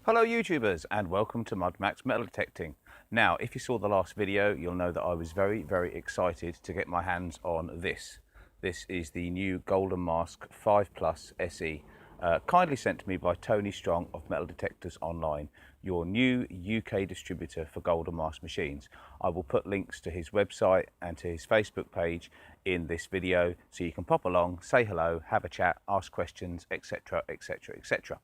Hello YouTubers and welcome to MudMax Metal Detecting. Now if you saw the last video you'll know that I was very excited to get my hands on this. This is the new Golden Mask 5 Plus SE, kindly sent to me by Tony Strong of Metal Detectors Online, your new UK distributor for Golden Mask machines. I will put links to his website and to his Facebook page in this video so you can pop along, say hello, have a chat, ask questions, etc, etc, etc.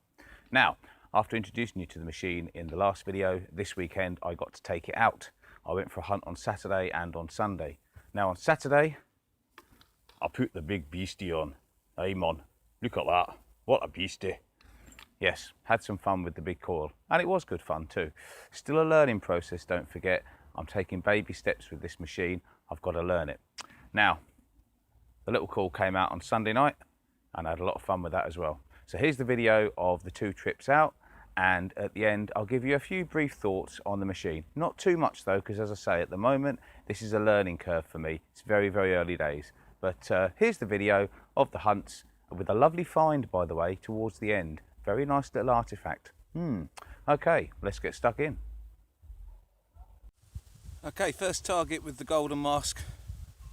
Now, after introducing you to the machine in the last video, this weekend I got to take it out. I went for a hunt on Saturday and on Sunday. Now on Saturday, I put the big beastie on. Hey mon, look at that, what a beastie. Yes, had some fun with the big coil, and it was good fun too. Still a learning process, don't forget. I'm taking baby steps with this machine, I've got to learn it. Now, the little coil came out on Sunday night, and I had a lot of fun with that as well. So here's the video of the 2 trips out, and at the end I'll give you a few brief thoughts on the machine. Not too much though, because as I say, at the moment this is a learning curve for me. It's very early days. But here's the video of the hunts, with a lovely find by the way towards the end. Very nice little artifact. Okay, let's get stuck in. Okay, first target with the Golden Mask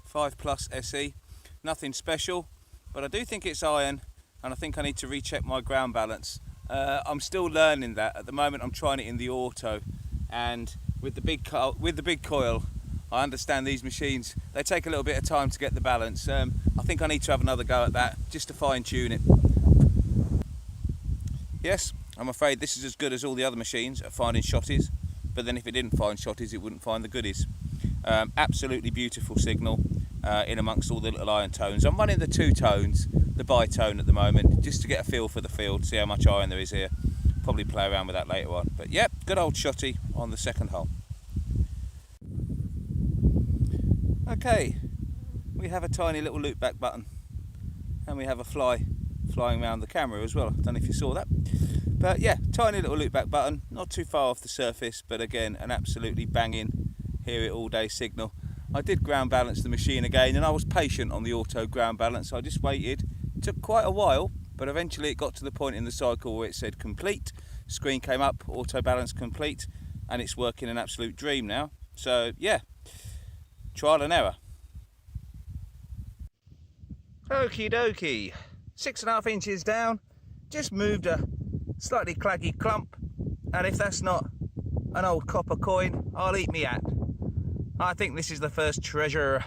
5 Plus SE. Nothing special, but I do think it's iron, and I think I need to recheck my ground balance. I'm still learning that. At the moment I'm trying it in the auto, and with the big coil, I understand these machines, they take a little bit of time to get the balance. I think I need to have another go at that just to fine tune it. Yes, I'm afraid this is as good as all the other machines at finding shotties, but then if it didn't find shotties it wouldn't find the goodies. Absolutely beautiful signal in amongst all the little iron tones. I'm running the 2 tones, the bitone at the moment, just to get a feel for the field, see how much iron there is here. Probably play around with that later on. But yep, good old shotty on the second hole. Okay, we have a tiny little loop back button, and we have a flying around the camera as well. I don't know if you saw that, but yeah, tiny little loop back button, not too far off the surface, but again an absolutely banging hear it all day signal. I did ground balance the machine again, and I was patient on the auto ground balance. I just waited. It took quite a while, but eventually it got to the point in the cycle where it said complete. Screen came up, auto balance complete, and it's working an absolute dream now. So yeah, trial and error. Okie dokie, 6.5 inches down, just moved a slightly claggy clump, and if that's not an old copper coin, I'll eat me at. I think this is the first treasure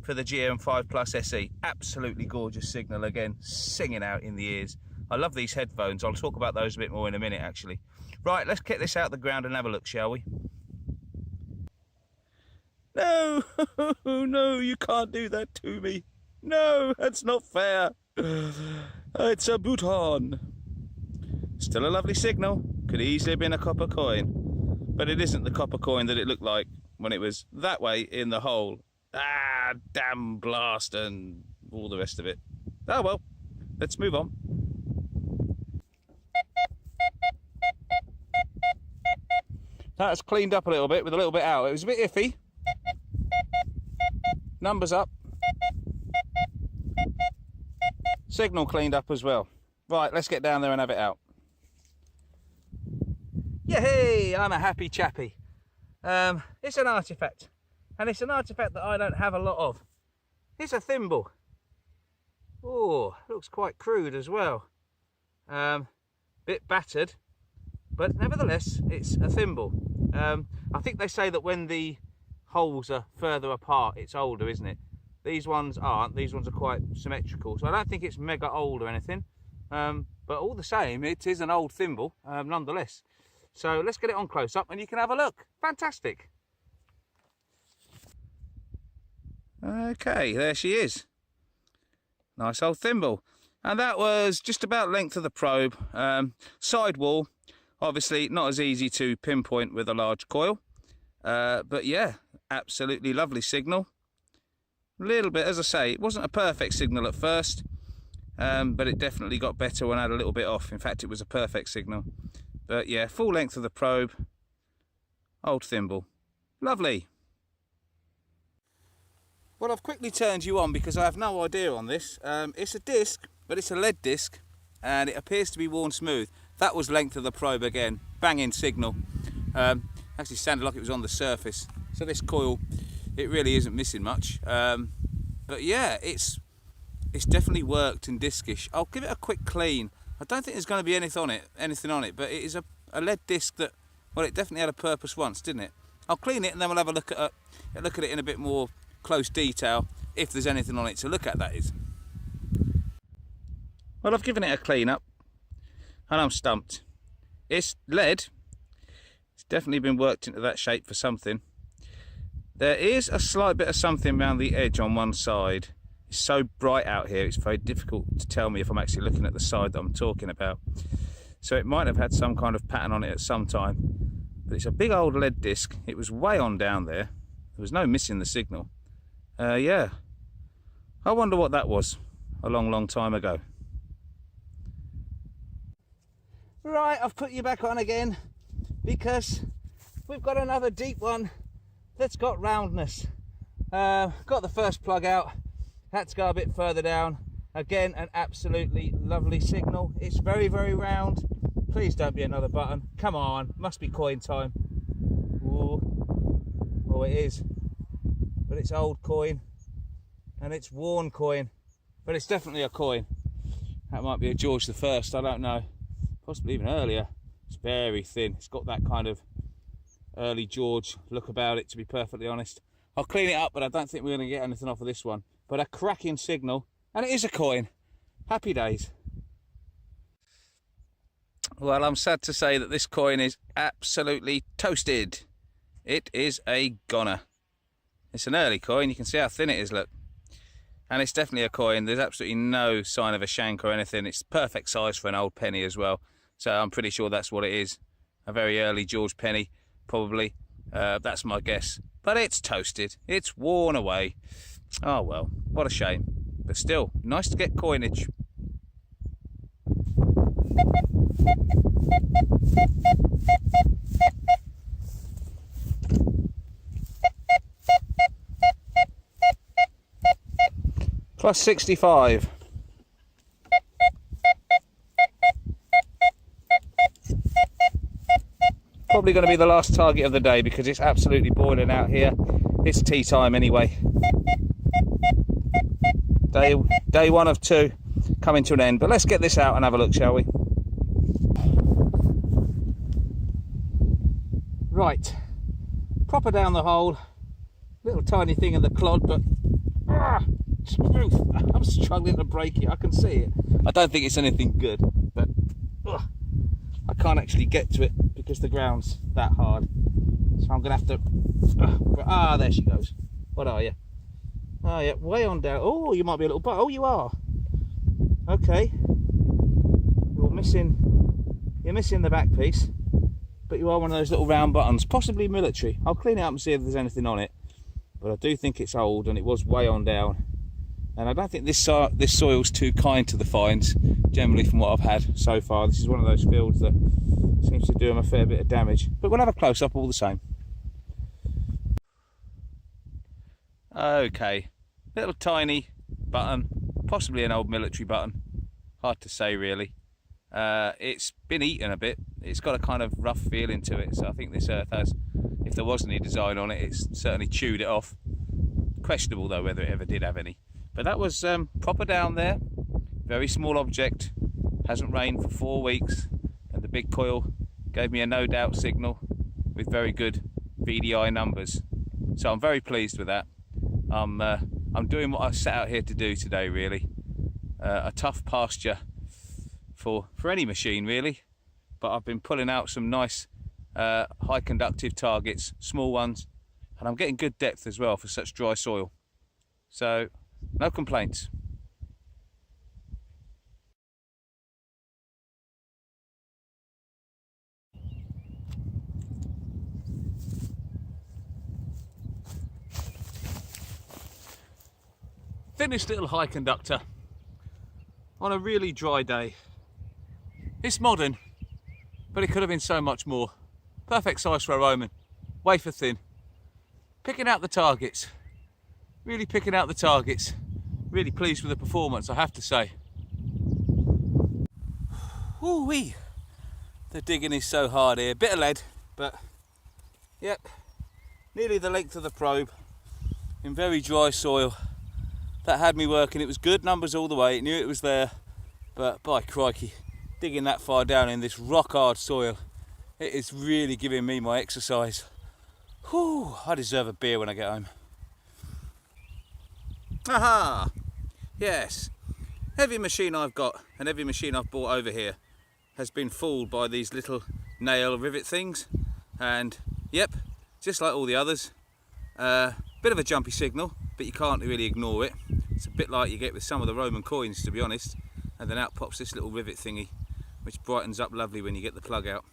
for the GM5 Plus SE. Absolutely gorgeous signal again, singing out in the ears. I love these headphones. I'll talk about those a bit more in a minute actually. Right, let's get this out of the ground and have a look, shall we? No, no, you can't do that to me. No, that's not fair. It's a Bhutan. Still a lovely signal. Could easily have been a copper coin, but it isn't the copper coin that it looked like when it was that way in the hole. Ah, damn blast and all the rest of it. Oh well, let's move on. That's cleaned up a little bit with a little bit out. It was a bit iffy. Numbers up. Signal cleaned up as well. Right, let's get down there and have it out. Yay, I'm a happy chappy. It's an artifact, and it's an artifact that I don't have a lot of. It's a thimble. Oh, looks quite crude as well. Bit battered, but nevertheless, it's a thimble. I think they say that when the holes are further apart, it's older, isn't it? These ones aren't. These ones are quite symmetrical, so I don't think it's mega old or anything. But all the same, it is an old thimble, nonetheless. So let's get it on close up and you can have a look. Fantastic. Okay, there she is. Nice old thimble. And that was just about length of the probe. Sidewall, obviously not as easy to pinpoint with a large coil. But yeah, absolutely lovely signal. A little bit, as I say, it wasn't a perfect signal at first, but it definitely got better when I had a little bit off. In fact, it was a perfect signal. But yeah, full length of the probe, old thimble, lovely. Well, I've quickly turned you on because I have no idea on this. It's a disc, but it's a lead disc, and it appears to be worn smooth. that was length of the probe again, banging signal. Actually sounded like it was on the surface. So this coil, it really isn't missing much. But yeah, it's definitely worked in discish. I'll give it a quick clean. I don't think there's going to be anything on it, but it is a lead disc that, well, it definitely had a purpose once, didn't it? I'll clean it and then we'll have a look at it in a bit more close detail, if there's anything on it to look at, that is. Well, I've given it a clean up and I'm stumped. It's lead. It's definitely been worked into that shape for something. There is a slight bit of something around the edge on one side. It's so bright out here, it's very difficult to tell me if I'm actually looking at the side that I'm talking about. So it might have had some kind of pattern on it at some time. But it's a big old lead disc. It was way on down there. There was no missing the signal. Yeah. I wonder what that was a long, long time ago. Right, I've put you back on again because we've got another deep one that's got roundness. Got the first plug out, had to go a bit further down. Again, an absolutely lovely signal. It's very, very round. Please don't be another button. Come on, must be coin time. Ooh. Oh, it is. But it's old coin and it's worn coin, but it's definitely a coin. That might be a George I, I don't know. Possibly even earlier. It's very thin. It's got that kind of early George look about it, to be perfectly honest. I'll clean it up, but I don't think we're going to get anything off of this one. But a cracking signal, and it is a coin. Happy days. Well, I'm sad to say that this coin is absolutely toasted. It is a goner. It's an early coin. You can see how thin it is, look. And it's definitely a coin. There's absolutely no sign of a shank or anything. It's perfect size for an old penny as well. So I'm pretty sure that's what it is. A very early George penny, probably. That's my guess. But it's toasted. It's worn away. Oh well, what a shame. But still, nice to get coinage. Plus 65. Probably going to be the last target of the day because it's absolutely boiling out here. It's tea time anyway. Day one of two coming to an end. But let's get this out and have a look, shall we? Right. Proper down the hole. Little tiny thing in the clod, but I'm struggling to break it. I can see it. I don't think it's anything good, but I can't actually get to it because the ground's that hard. So I'm gonna have to. There she goes. What are you? Oh yeah, way on down. Oh, you might be a little bit. Oh, you are. Okay. You're missing the back piece, but you are one of those little round buttons, possibly military. I'll clean it up and see if there's anything on it. But I do think it's old and it was way on down. And I don't think this soil's too kind to the finds, generally from what I've had so far. This is one of those fields that seems to do them a fair bit of damage. But we'll have a close-up all the same. Okay, little tiny button, possibly an old military button. Hard to say really. It's been eaten a bit. It's got a kind of rough feeling to it, so I think this earth has, if there was any design on it, it's certainly chewed it off. Questionable though whether it ever did have any. But that was proper down there. Very small object. Hasn't rained for 4 weeks, and the big coil gave me a no doubt signal with very good VDI numbers. So I'm very pleased with that. I'm doing what I set out here to do today, really. A tough pasture for any machine really, but I've been pulling out some nice high conductive targets, small ones, and I'm getting good depth as well for such dry soil. So no complaints. Finished little high conductor on a really dry day. It's modern, but it could have been so much more. Perfect size for a Roman, wafer thin. Picking out the targets, really picking out the targets. Really pleased with the performance, I have to say. Ooh-wee, The digging is so hard here. Bit of lead, but yep, nearly the length of the probe in very dry soil. That had me working. It was good numbers all the way. It knew it was there, but by crikey, digging that far down in this rock hard soil, it is really giving me my exercise. Whew, I deserve a beer when I get home. Aha! Yes, every machine I've got and every machine I've bought over here has been fooled by these little nail rivet things, and yep, just like all the others, bit of a jumpy signal, but you can't really ignore it. It's a bit like you get with some of the Roman coins, to be honest, and then out pops this little rivet thingy, which brightens up lovely when you get the plug out.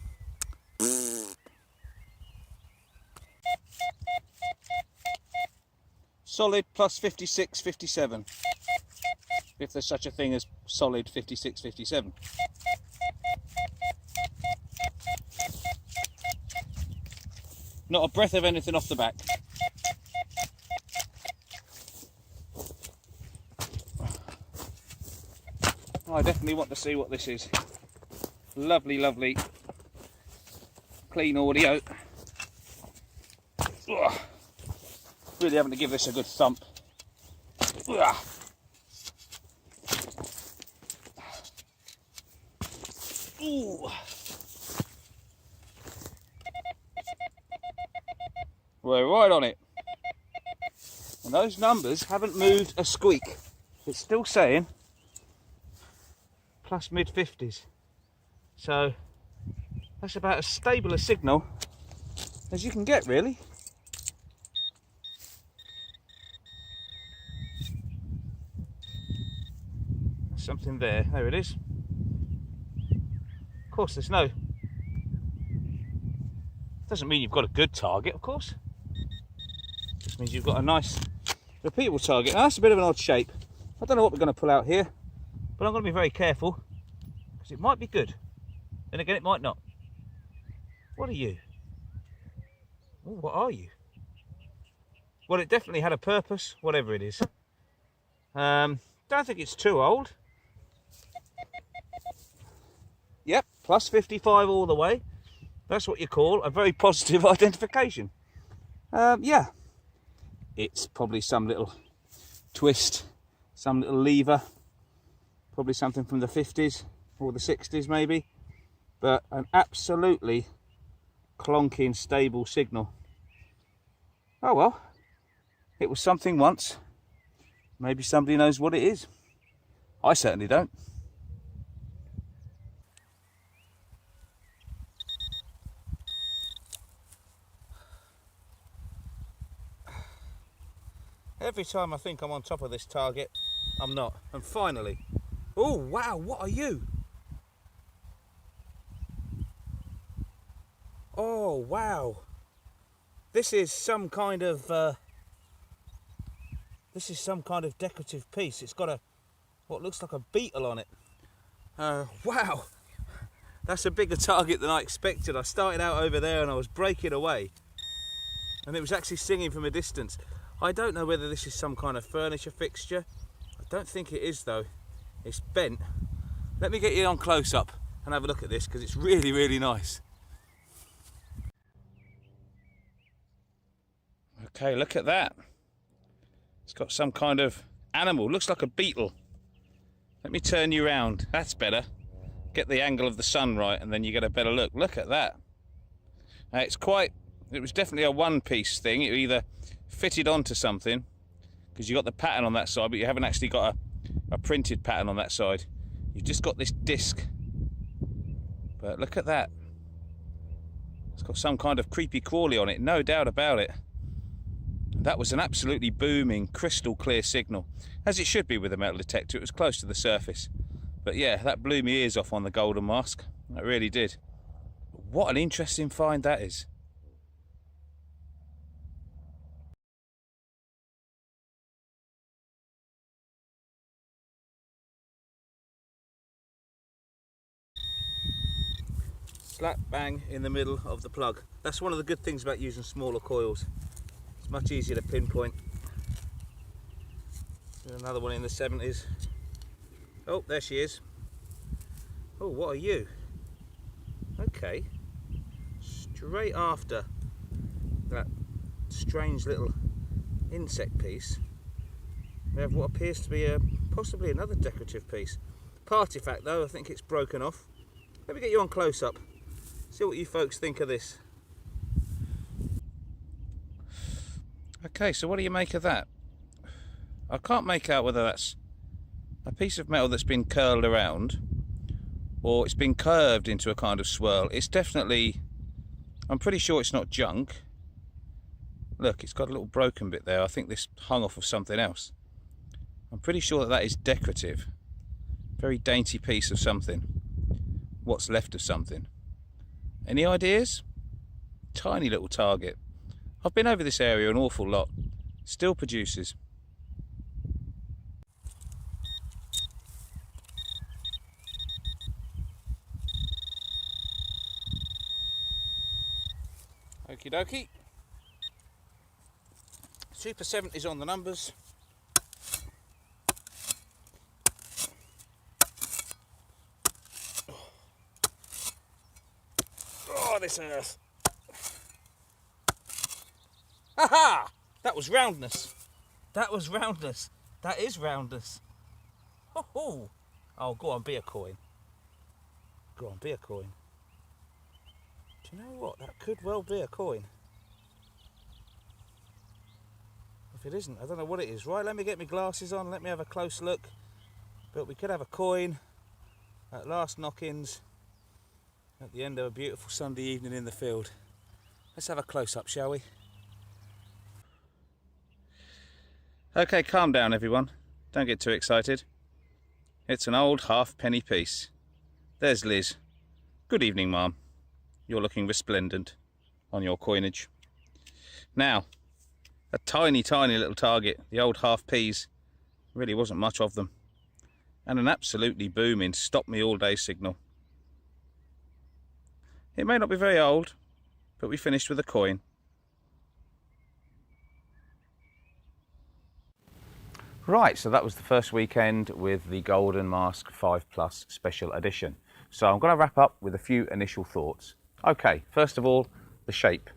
Solid plus 56, 57. If there's such a thing as solid 56, 57. Not a breath of anything off the back. I definitely want to see what this is. Lovely, lovely, clean audio. Ugh. Really having to give this a good thump. Ugh. Ooh. We're right on it. And those numbers haven't moved a squeak. It's still saying plus mid-50s. So that's about as stable a signal as you can get, really. There's something there. There it is. Of course, there's no... Doesn't mean you've got a good target, of course. Just means you've got a nice, repeatable target. Now, that's a bit of an odd shape. I don't know what we're going to pull out here, but I'm going to be very careful because it might be good. Then again, it might not. What are you? Oh, what are you? Well, it definitely had a purpose, whatever it is. Don't think it's too old. Yep, plus 55 all the way. That's what you call a very positive identification. Yeah, it's probably some little twist, some little lever, probably something from the 50s or the 60s maybe, but an absolutely clonking stable signal. Oh well, it was something once. Maybe somebody knows what it is. I certainly don't. Every time I think I'm on top of this target, I'm not. And finally, oh wow, what are you? Oh wow, this is some kind of decorative piece. It's got what looks like a beetle on it. Wow, that's a bigger target than I expected. I started out over there and I was breaking away, and it was actually singing from a distance. I don't know whether this is some kind of furniture fixture. I don't think it is though. It's bent. Let me get you on close up and have a look at this because it's really, really nice. Okay, look at that. It's got some kind of animal. Looks like a beetle. Let me turn you around. That's better. Get the angle of the sun right and then you get a better look. Look at that. It was definitely a one-piece thing. It either fitted onto something, because you got the pattern on that side, but you haven't actually got a printed pattern on that side. You've just got this disc. But look at that. It's got some kind of creepy crawly on it, no doubt about it. That was an absolutely booming, crystal clear signal, as it should be with a metal detector. It was close to the surface. But yeah, that blew my ears off on the golden mask. That really did. What an interesting find that is. Slap bang in the middle of the plug. That's one of the good things about using smaller coils. It's much easier to pinpoint. There's another one in the 70s. Oh, there she is. Oh, what are you? Okay, straight after that strange little insect piece, we have what appears to be possibly another decorative piece. Artifact though, I think it's broken off. Let me get you on close up, see what you folks think of this. Okay, so what do you make of that? I can't make out whether that's a piece of metal that's been curled around or it's been curved into a kind of swirl. It's definitely, I'm pretty sure it's not junk. Look, it's got a little broken bit there. I think this hung off of something else. I'm pretty sure that that is decorative. Very dainty piece of something. What's left of something. Any ideas? Tiny little target. I've been over this area an awful lot. Still produces. Okie dokie. Super 70s on the numbers. Oh, this earth. Ha! That was roundness. That was roundness. That is roundness. Oh, oh, go on, be a coin. Go on, be a coin. Do you know what? That could well be a coin. If it isn't, I don't know what it is. Right, let me get my glasses on. Let me have a close look. But we could have a coin at last knock-ins at the end of a beautiful Sunday evening in the field. Let's have a close-up, shall we? Okay, calm down everyone. Don't get too excited. It's an old half-penny piece. There's Liz. Good evening, Mum. You're looking resplendent on your coinage. Now, a tiny, tiny little target. The old half-peas. Really wasn't much of them. And an absolutely booming stop me all day signal. It may not be very old, but we finished with a coin. Right, so that was the first weekend with the Golden Mask 5 Plus Special Edition. So I'm going to wrap up with a few initial thoughts. Okay, first of all, the shape.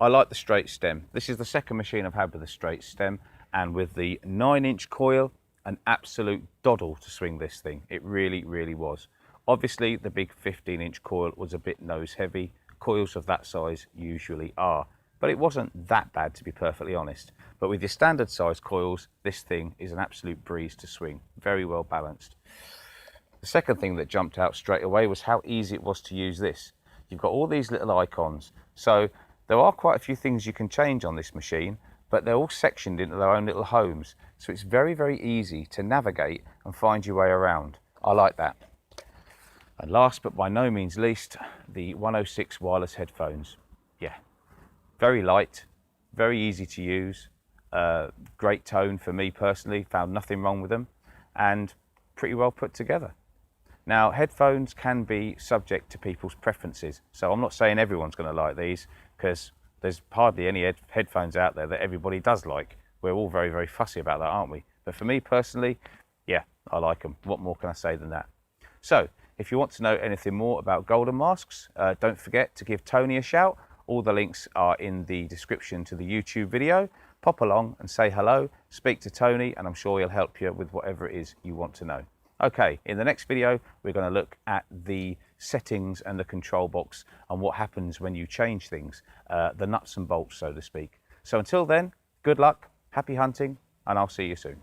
I like the straight stem. This is the second machine I've had with a straight stem, and with the 9-inch coil, an absolute doddle to swing this thing. It really, really was. Obviously, the big 15-inch coil was a bit nose heavy. Coils of that size usually are. But it wasn't that bad, to be perfectly honest. But with your standard size coils, this thing is an absolute breeze to swing. Very well balanced. The second thing that jumped out straight away was how easy it was to use this. You've got all these little icons. So there are quite a few things you can change on this machine, but they're all sectioned into their own little homes. So it's very, very easy to navigate and find your way around. I like that. And last but by no means least, the 106 wireless headphones. Yeah, very light, very easy to use, great tone for me personally, found nothing wrong with them, and pretty well put together. Now, headphones can be subject to people's preferences, so I'm not saying everyone's going to like these, because there's hardly any headphones out there that everybody does like. We're all very, very fussy about that, aren't we? But for me personally, yeah, I like them. What more can I say than that? So, if you want to know anything more about Golden Masks, don't forget to give Tony a shout. All the links are in the description to the YouTube video. Pop along and say hello, speak to Tony, and I'm sure he'll help you with whatever it is you want to know. Okay, in the next video, we're going to look at the settings and the control box and what happens when you change things, the nuts and bolts, so to speak. So until then, good luck, happy hunting, and I'll see you soon.